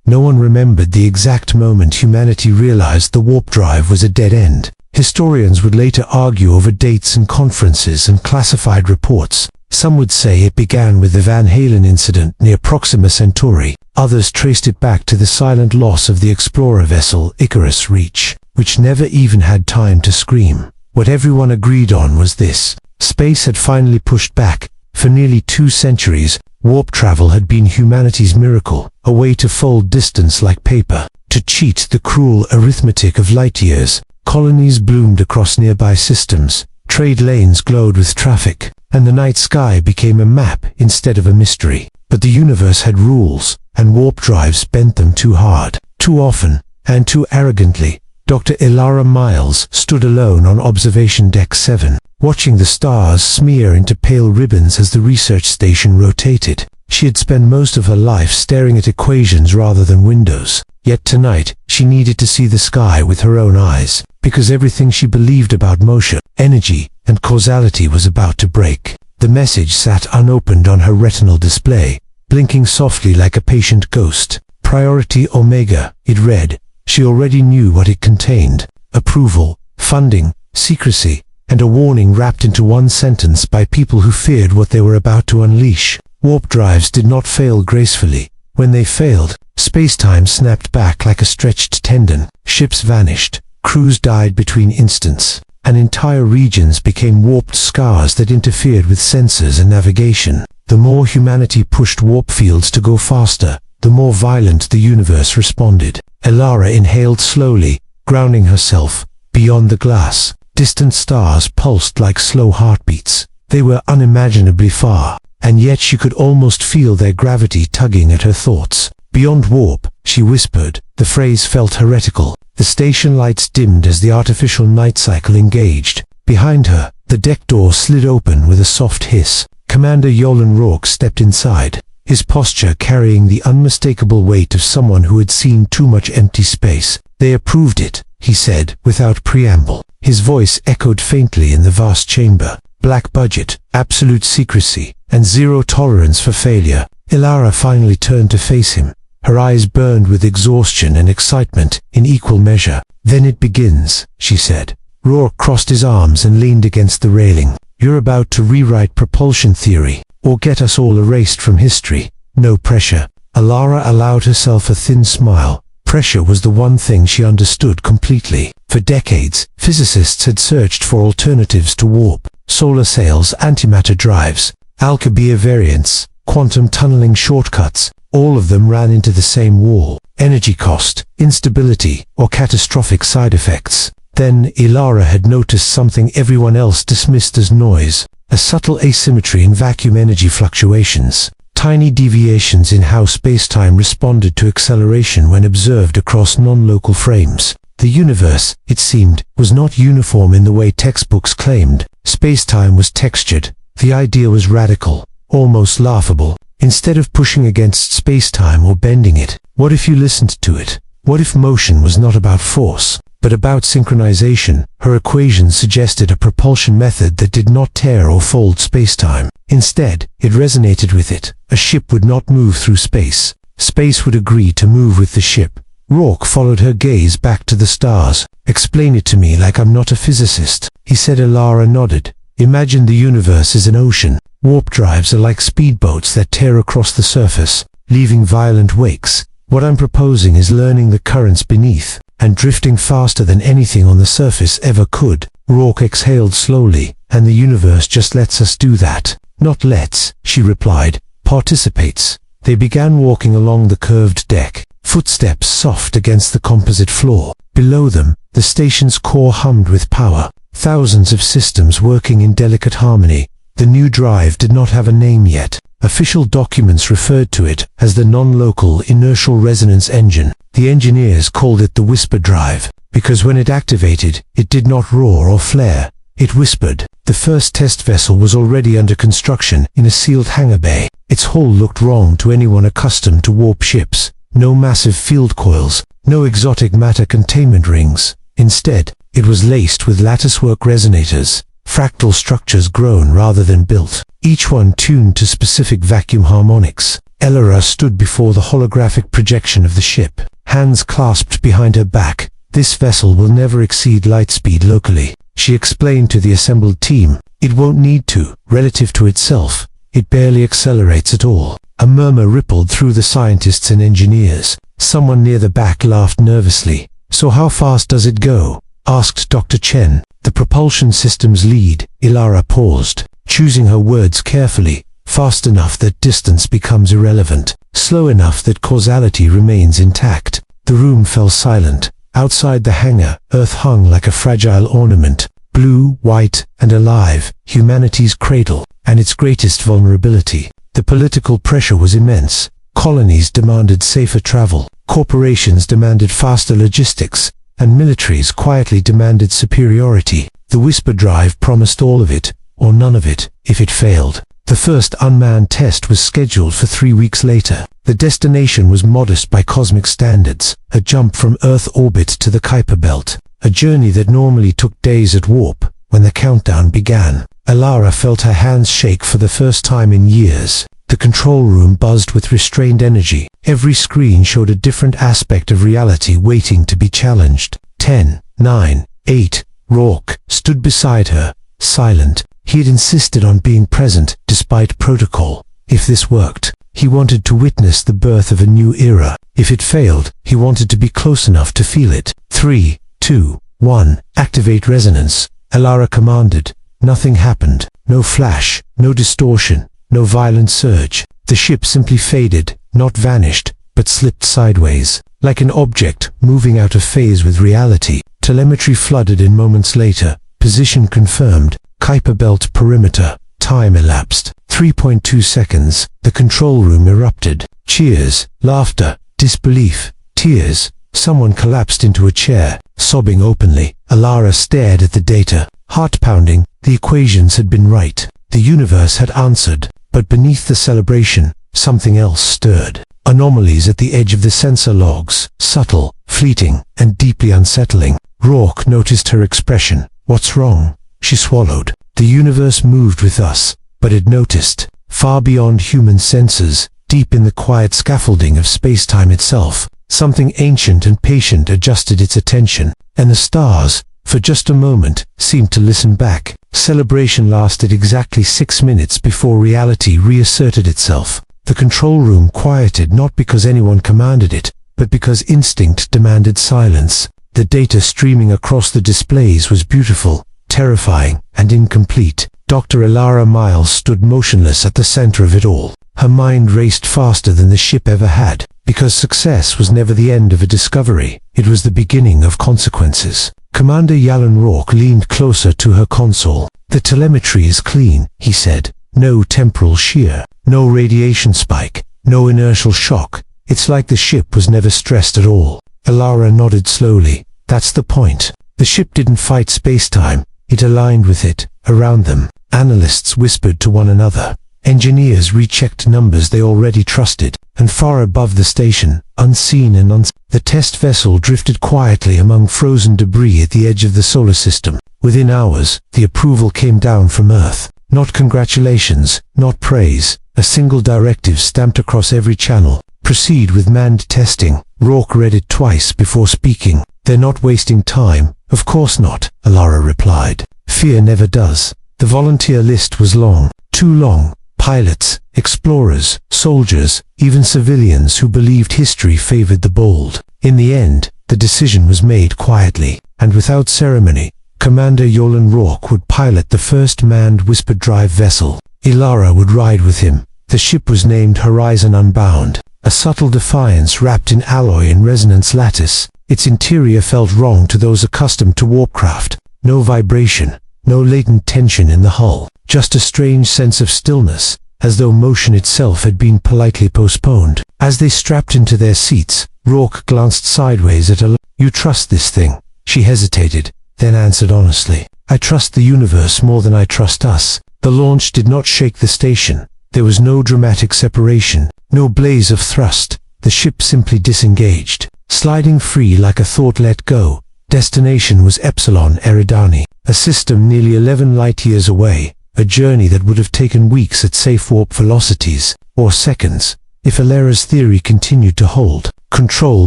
No one remembered the exact moment humanity realized the warp drive was a dead end. Historians would later argue over dates and conferences and classified reports. Some would say it began with the Van Halen incident near Proxima Centauri. Others traced it back to the silent loss of the explorer vessel Icarus Reach, which never even had time to scream. What everyone agreed on was this: space had finally pushed back. For nearly 2 centuries, warp travel had been humanity's miracle, a way to fold distance like paper, to cheat the cruel arithmetic of light years. Colonies bloomed across nearby systems, trade lanes glowed with traffic, and the night sky became a map instead of a mystery. But the universe had rules, and warp drives bent them too hard, too often, and too arrogantly. Dr. Ilara Miles stood alone on Observation Deck 7, watching the stars smear into pale ribbons as the research station rotated. She had spent most of her life staring at equations rather than windows. Yet tonight, she needed to see the sky with her own eyes, because everything she believed about motion, energy, and causality was about to break. The message sat unopened on her retinal display, blinking softly like a patient ghost. Priority Omega, it read. She already knew what it contained: approval, funding, secrecy, and a warning wrapped into one sentence by people who feared what they were about to unleash. Warp drives did not fail gracefully. When they failed, space-time snapped back like a stretched tendon. Ships vanished, crews died between instants, and entire regions became warped scars that interfered with sensors and navigation. The more humanity pushed warp fields to go faster, the more violent the universe responded. Ilara inhaled slowly, grounding herself. Beyond the glass, distant stars pulsed like slow heartbeats. They were unimaginably far, and yet she could almost feel their gravity tugging at her thoughts. Beyond warp, she whispered. The phrase felt heretical. The station lights dimmed as the artificial night cycle engaged. Behind her, the deck door slid open with a soft hiss. Commander Yolan Rourke stepped inside, his posture carrying the unmistakable weight of someone who had seen too much empty space. "They approved it," he said, without preamble. His voice echoed faintly in the vast chamber. Black budget, absolute secrecy, and zero tolerance for failure. Ilara finally turned to face him. Her eyes burned with exhaustion and excitement in equal measure. "Then it begins," she said. Rourke crossed his arms and leaned against the railing. "You're about to rewrite propulsion theory, or get us all erased from history. No pressure." Ilara allowed herself a thin smile. Pressure was the one thing she understood completely. For decades, physicists had searched for alternatives to warp. Solar sails, antimatter drives, Alcubierre variants, quantum tunneling shortcuts, all of them ran into the same wall: energy cost, instability, or catastrophic side effects. Then Ilara had noticed something everyone else dismissed as noise: a subtle asymmetry in vacuum energy fluctuations, tiny deviations in how spacetime responded to acceleration when observed across non-local frames. The universe, it seemed, was not uniform in the way textbooks claimed. Spacetime was textured. The idea was radical, almost laughable. Instead of pushing against spacetime or bending it, what if you listened to it? What if motion was not about force, but about synchronization? Her equations suggested a propulsion method that did not tear or fold spacetime. Instead, it resonated with it. A ship would not move through space. Space would agree to move with the ship. Rourke followed her gaze back to the stars. "Explain it to me like I'm not a physicist," he said. Ilara nodded. "Imagine the universe is an ocean. Warp drives are like speedboats that tear across the surface, leaving violent wakes. What I'm proposing is learning the currents beneath, and drifting faster than anything on the surface ever could." Rourke exhaled slowly. "And the universe just lets us do that." "Not lets," she replied, "participates." They began walking along the curved deck, footsteps soft against the composite floor. Below them, the station's core hummed with power, thousands of systems working in delicate harmony. The new drive did not have a name yet. Official documents referred to it as the non-local inertial resonance engine. The engineers called it the whisper drive, because when it activated, it did not roar or flare. It whispered. The first test vessel was already under construction in a sealed hangar bay. Its hull looked wrong to anyone accustomed to warp ships. No massive field coils, no exotic matter containment rings. Instead, it was laced with latticework resonators, fractal structures grown rather than built, each one tuned to specific vacuum harmonics. Elara stood before the holographic projection of the ship, hands clasped behind her back. "This vessel will never exceed light speed locally," she explained to the assembled team. "It won't need to, relative to itself. It barely accelerates at all." A murmur rippled through the scientists and engineers. Someone near the back laughed nervously. "So how fast does it go?" asked Dr. Chen, the propulsion system's lead. Elara paused, choosing her words carefully. "Fast enough that distance becomes irrelevant, slow enough that causality remains intact." The room fell silent. Outside the hangar, Earth hung like a fragile ornament, blue, white, and alive, humanity's cradle, and its greatest vulnerability. The political pressure was immense. Colonies demanded safer travel, corporations demanded faster logistics, and militaries quietly demanded superiority. The Whisper drive promised all of it, or none of it, if it failed. The first unmanned test was scheduled for 3 weeks later. The destination was modest by cosmic standards, a jump from Earth orbit to the Kuiper Belt, a journey that normally took days at warp. When the countdown began, Elara felt her hands shake for the first time in years. The control room buzzed with restrained energy. Every screen showed a different aspect of reality waiting to be challenged. 10, 9, 8. Rourke stood beside her, silent. He had insisted on being present, despite protocol. If this worked, he wanted to witness the birth of a new era. If it failed, he wanted to be close enough to feel it. 3, 2, 1. Activate resonance, Elara commanded. Nothing happened. No flash, no distortion, no violent surge. The ship simply faded, not vanished, but slipped sideways, like an object moving out of phase with reality. Telemetry flooded in moments later. Position confirmed. Kuiper Belt perimeter. Time elapsed. 3.2 seconds. The control room erupted. Cheers, laughter, disbelief, tears. Someone collapsed into a chair, sobbing openly. Elara stared at the data, heart pounding. The equations had been right. The universe had answered. But beneath the celebration, something else stirred. Anomalies at the edge of the sensor logs, subtle, fleeting, and deeply unsettling. Rourke noticed her expression. "What's wrong?" She swallowed. The universe moved with us, but it noticed. Far beyond human senses, deep in the quiet scaffolding of space-time itself, something ancient and patient adjusted its attention. And the stars, for just a moment, seemed to listen back. Celebration lasted exactly 6 minutes before reality reasserted itself. The control room quieted not because anyone commanded it, but because instinct demanded silence. The data streaming across the displays was beautiful, terrifying, and incomplete. Dr. Elara Miles stood motionless at the center of it all. Her mind raced faster than the ship ever had, because success was never the end of a discovery. It was the beginning of consequences. Commander Yalan Rourke leaned closer to her console. "The telemetry is clean," he said. "No temporal shear, no radiation spike, no inertial shock. It's like the ship was never stressed at all." Elara nodded slowly. "That's the point. The ship didn't fight space-time. It aligned with it, around them." Analysts whispered to one another. Engineers rechecked numbers they already trusted. And far above the station, unseen and the test vessel drifted quietly among frozen debris at the edge of the solar system. Within hours, the approval came down from Earth. Not congratulations, not praise, a single directive stamped across every channel. "Proceed with manned testing." Rourke read it twice before speaking. "They're not wasting time." "Of course not," Elara replied. "Fear never does." The volunteer list was long, too long. Pilots, explorers, soldiers, even civilians who believed history favored the bold. In the end, the decision was made quietly, and without ceremony. Commander Yalan Rourke would pilot the first manned Whisper drive vessel. Elara would ride with him. The ship was named Horizon Unbound, a subtle defiance wrapped in alloy and resonance lattice. Its interior felt wrong to those accustomed to warpcraft. No vibration, no latent tension in the hull, just a strange sense of stillness, as though motion itself had been politely postponed. As they strapped into their seats, Rourke glanced sideways at Elara. "You trust this thing?" She hesitated, then answered honestly. "I trust the universe more than I trust us." The launch did not shake the station. There was no dramatic separation, no blaze of thrust. The ship simply disengaged, sliding free like a thought let go. Destination was Epsilon Eridani, a system nearly 11 light-years away, a journey that would have taken weeks at safe warp velocities, or seconds. If Alara's theory continued to hold, Control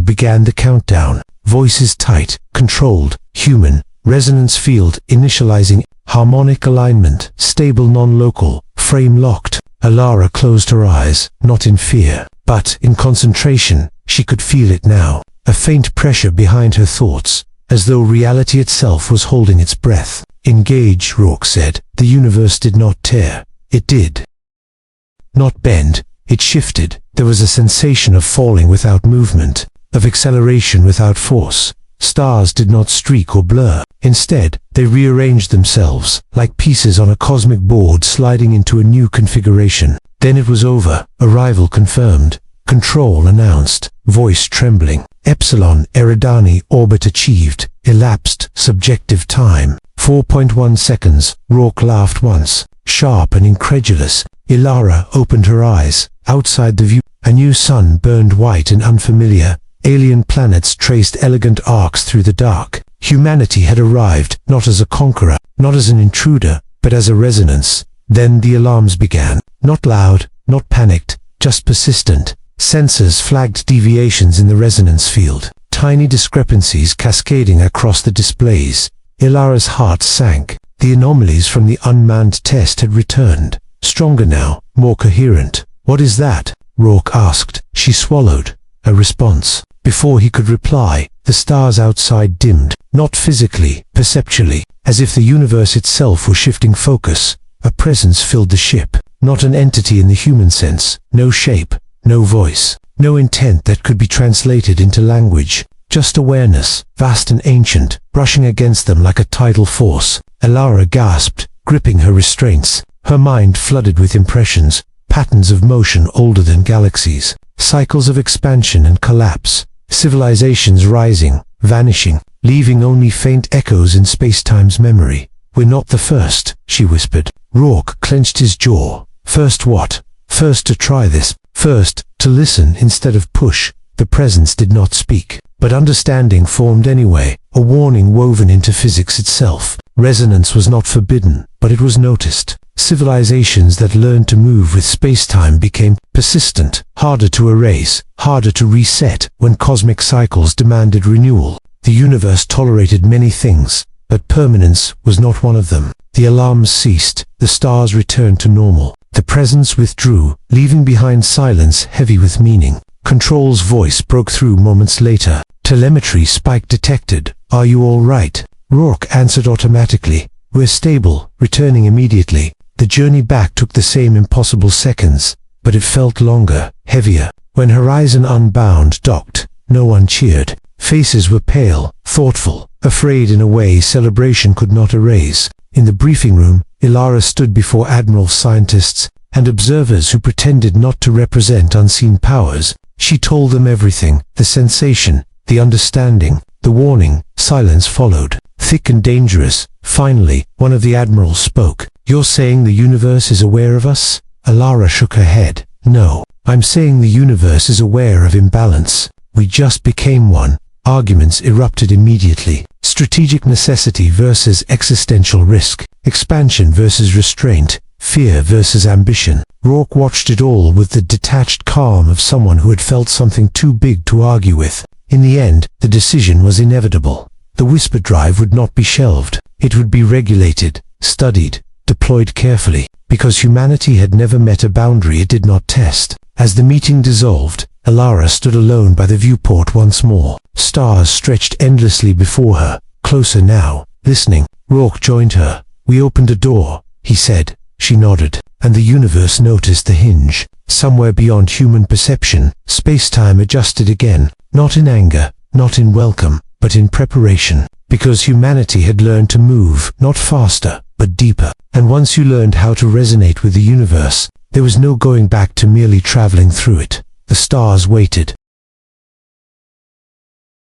began the countdown. Voices tight, controlled, human, resonance field, initializing, harmonic alignment, stable non-local, frame locked. Alara closed her eyes, not in fear, but in concentration. She could feel it now, a faint pressure behind her thoughts, as though reality itself was holding its breath. Engage, Rourke said. The universe did not tear. It did not bend. It shifted. There was a sensation of falling without movement, of acceleration without force. Stars did not streak or blur. Instead, they rearranged themselves, like pieces on a cosmic board sliding into a new configuration. Then it was over. Arrival confirmed. Control announced, voice trembling. Epsilon Eridani orbit achieved. Elapsed subjective time 4.1 seconds. Rourke laughed once, sharp and incredulous. Alara opened her eyes. Outside the view, a new sun burned white and unfamiliar. Alien planets traced elegant arcs through the dark. Humanity had arrived, not as a conqueror, not as an intruder, but as a resonance. Then the alarms began. Not loud, not panicked, just persistent. Sensors flagged deviations in the resonance field, tiny discrepancies cascading across the displays. Alara's heart sank. The anomalies from the unmanned test had returned, stronger now, more coherent. "What is that?" Rourke asked. She swallowed a response. Before he could reply, the stars outside dimmed, not physically, perceptually, as if the universe itself were shifting focus. A presence filled the ship, not an entity in the human sense, no shape, no voice, no intent that could be translated into language, just awareness, vast and ancient, brushing against them like a tidal force. Alara gasped, gripping her restraints, her mind flooded with impressions, patterns of motion older than galaxies, cycles of expansion and collapse, civilizations rising, vanishing, leaving only faint echoes in spacetime's memory. "We're not the first," she whispered. Rourke clenched his jaw. First what? First to try this. First, to listen instead of push. The presence did not speak, but understanding formed anyway, a warning woven into physics itself. Resonance was not forbidden, but it was noticed. Civilizations that learned to move with spacetime became persistent, harder to erase, harder to reset when cosmic cycles demanded renewal. The universe tolerated many things, but permanence was not one of them. The alarms ceased, the stars returned to normal. The presence withdrew, leaving behind silence heavy with meaning. Control's voice broke through moments later. Telemetry spike detected. "Are you all right?" Rourke answered automatically. "We're stable, returning immediately." The journey back took the same impossible seconds, but it felt longer, heavier. When Horizon Unbound docked, no one cheered. Faces were pale, thoughtful, afraid in a way celebration could not erase. In the briefing room, Alara stood before Admiral scientists and observers who pretended not to represent unseen powers. She told them everything, the sensation, the understanding, the warning. Silence followed, thick and dangerous. Finally, one of the admirals spoke. "You're saying the universe is aware of us?" Alara shook her head. "No, I'm saying the universe is aware of imbalance. We just became one." Arguments erupted immediately. Strategic necessity versus existential risk. Expansion versus restraint. Fear versus ambition. Rourke watched it all with the detached calm of someone who had felt something too big to argue with. In the end, the decision was inevitable. The whisper drive would not be shelved. It would be regulated, studied, deployed carefully, because humanity had never met a boundary it did not test. As the meeting dissolved, Alara stood alone by the viewport once more. Stars stretched endlessly before her, closer now, listening. Rourke joined her. "We opened a door," he said. She nodded, and the universe noticed the hinge. Somewhere beyond human perception, space-time adjusted again, not in anger, not in welcome, but in preparation. Because humanity had learned to move, not faster, but deeper. And once you learned how to resonate with the universe, there was no going back to merely traveling through it. The stars waited,